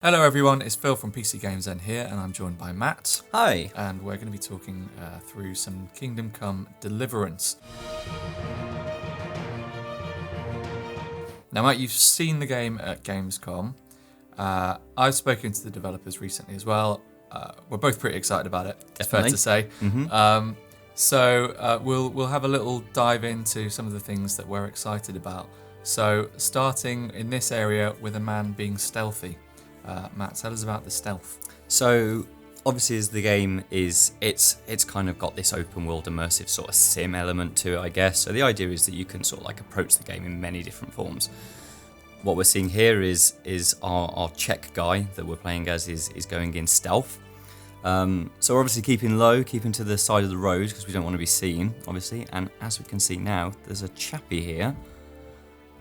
Hello everyone, it's Phil from PC Games Zen here, and I'm joined by Matt. Hi. And we're going to be talking through some Kingdom Come Deliverance. Now Matt, you've seen the game at Gamescom. I've spoken to the developers recently as well. We're both pretty excited about it, it's fair to say. Mm-hmm. So we'll have a little dive into some of the things that we're excited about. So starting in this area with a man being stealthy. Matt, tell us about the stealth. So obviously, as the game is, it's kind of got this open world immersive sort of sim element to it, I guess. So the idea is that you can sort of like approach the game in many different forms. What we're seeing here is our Czech guy that we're playing as is going in stealth. So we're obviously keeping low, keeping to the side of the road because we don't want to be seen, obviously. And as we can see now, there's a chappie here.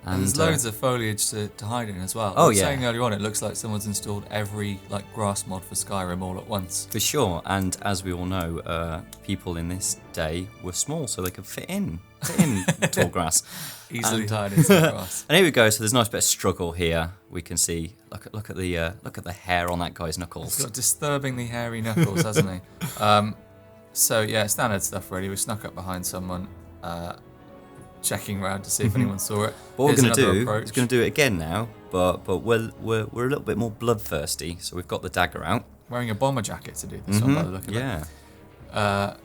And there's loads of foliage to hide in as well. Oh, I was yeah. saying earlier on, it looks like someone's installed every grass mod for Skyrim all at once. For sure, and as we all know, people in this day were small, so they could fit in tall grass. Easily tied into the grass. And here we go. So there's a nice bit of struggle here. We can see. Look at the hair on that guy's knuckles. He's got disturbingly hairy knuckles, hasn't he? So yeah, standard stuff really. We snuck up behind someone, checking around to see if anyone saw it. What we're going to do is going to do it again now, but we're a little bit more bloodthirsty. So we've got the dagger out. Wearing a bomber jacket to do this one by the look of it.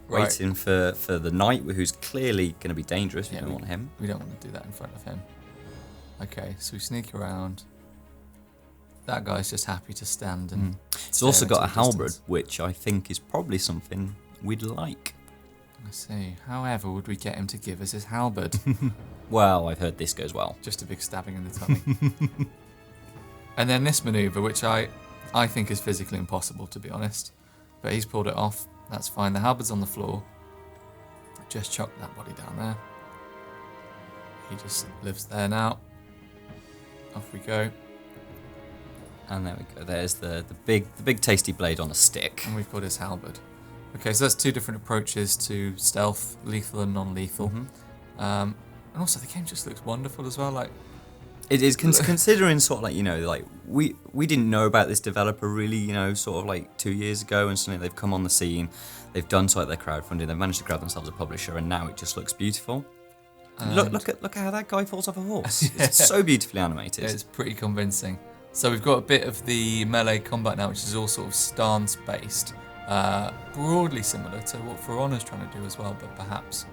Waiting for the knight, who's clearly going to be dangerous. We don't want him. We don't want to do that in front of him. Okay, so we sneak around. That guy's just happy to stand and. It's also got a halberd, distance. which I think is probably something we'd like. I see. However, would we get him to give us his halberd? Well, I've heard this goes well. Just a big stabbing in the tummy. And then this manoeuvre, which I think is physically impossible, to be honest. But he's pulled it off. That's fine. The halberd's on the floor. Just chuck that body down there. He just lives there now. Off we go. And there we go. There's the big tasty blade on a stick. And we've got his halberd. Okay, so that's two different approaches to stealth, lethal and non-lethal. And also the game just looks wonderful as well. Like it is considering sort of like we didn't know about this developer really, sort of like 2 years ago, and suddenly they've come on the scene. They've done sort of their crowdfunding. They've managed to grab themselves a publisher, and now it just looks beautiful. Look at how that guy falls off a horse. Yeah. It's so beautifully animated. It's pretty convincing. So we've got a bit of the melee combat now, which is all sort of stance based. Broadly similar to what For Honor's trying to do as well, but perhaps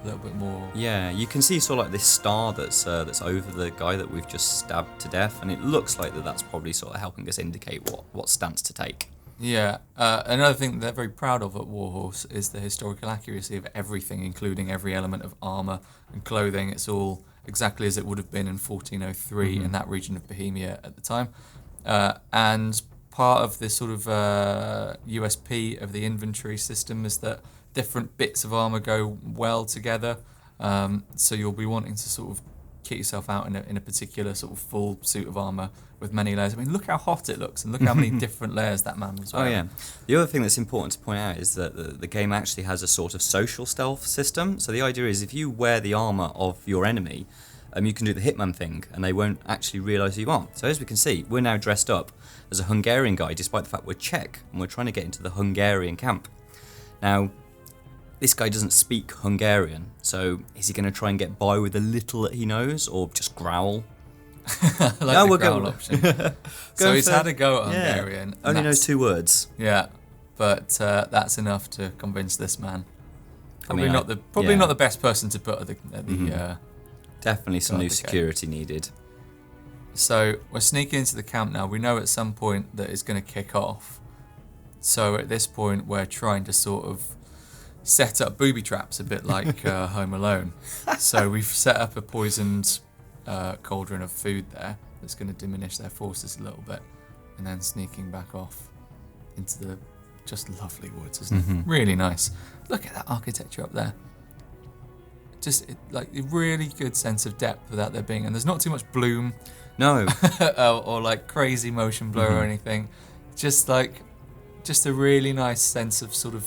a little bit more. Yeah, you can see sort of like this star that's over the guy that we've just stabbed to death, and it looks like that's probably sort of helping us indicate what stance to take. Yeah, another thing that they're very proud of at Warhorse is the historical accuracy of everything, including every element of armour and clothing. It's all exactly as it would have been in 1403 in that region of Bohemia at the time. And part of this sort of USP of the inventory system is that different bits of armor go well together. So you'll be wanting to sort of kit yourself out in a particular sort of full suit of armor with many layers. I mean, look how hot it looks, and look how many different layers that man was wearing. Oh yeah. The other thing that's important to point out is that the game actually has a sort of social stealth system. So the idea is if you wear the armor of your enemy, you can do the Hitman thing, and they won't actually realise who you are. So as we can see, we're now dressed up as a Hungarian guy, despite the fact we're Czech, and we're trying to get into the Hungarian camp. Now, this guy doesn't speak Hungarian, so is he going to try and get by with the little that he knows, or just growl? I like the growl option. So he's had a go at Hungarian. Only knows 2 words. Yeah, but that's enough to convince this man. Probably I mean, not the best person to put at the Definitely some new security needed. So we're sneaking into the camp now. We know at some point that it's going to kick off. So at this point, we're trying to sort of set up booby traps, a bit like Home Alone. So we've set up a poisoned cauldron of food there that's going to diminish their forces a little bit, and then sneaking back off into the just lovely woods, isn't it? Really nice. Look at that architecture up there. Just like a really good sense of depth without there being, and there's not too much bloom. No. or like crazy motion blur or anything. Just a really nice sense of sort of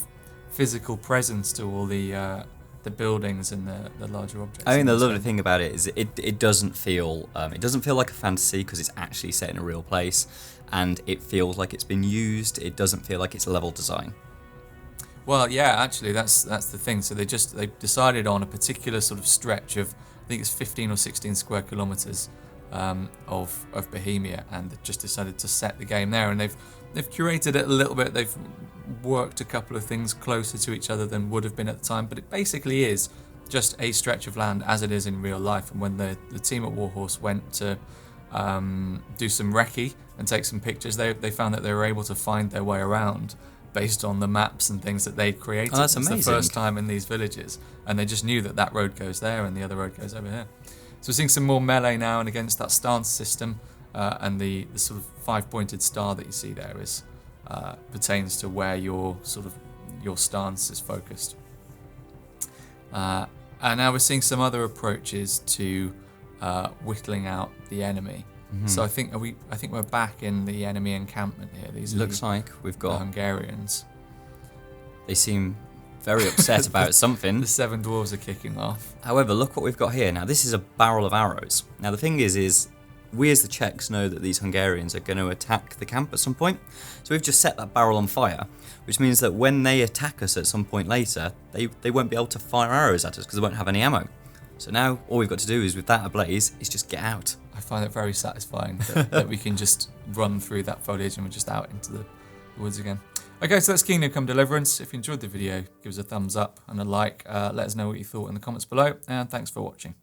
physical presence to all the the buildings and the larger objects. I think in the this lovely game. thing about it is it doesn't feel like a fantasy because it's actually set in a real place, and it feels like it's been used. It doesn't feel like it's level design. Well, yeah, actually, that's the thing. So they decided on a particular sort of stretch of, I think it's 15 or 16 square kilometers of Bohemia, and they just decided to set the game there. And they've curated it a little bit. They've worked a couple of things closer to each other than would have been at the time, but it basically is just a stretch of land as it is in real life. And when the team at Warhorse went to do some recce and take some pictures, they found that they were able to find their way around based on the maps and things that they'd created. Oh, that's It's amazing. the first time in these villages, and they just knew that road goes there and the other road goes over here. So we're seeing some more melee now, and against that stance system, and the sort of 5-pointed star that you see there is pertains to where your stance is focused. And now we're seeing some other approaches to whittling out the enemy. So I think we're back in the enemy encampment here. These Looks like we've the got. Hungarians. They seem very upset about something. The 7 dwarves are kicking off. However, look what we've got here. Now, this is a barrel of arrows. Now, the thing is we as the Czechs know that these Hungarians are going to attack the camp at some point. So we've just set that barrel on fire, which means that when they attack us at some point later, they won't be able to fire arrows at us because they won't have any ammo. So now all we've got to do is, with that ablaze, is just get out. I find it very satisfying that we can just run through that foliage and we're just out into the woods again. Okay, so that's Kingdom Come Deliverance. If you enjoyed the video, give us a thumbs up and a like. Let us know what you thought in the comments below, and thanks for watching.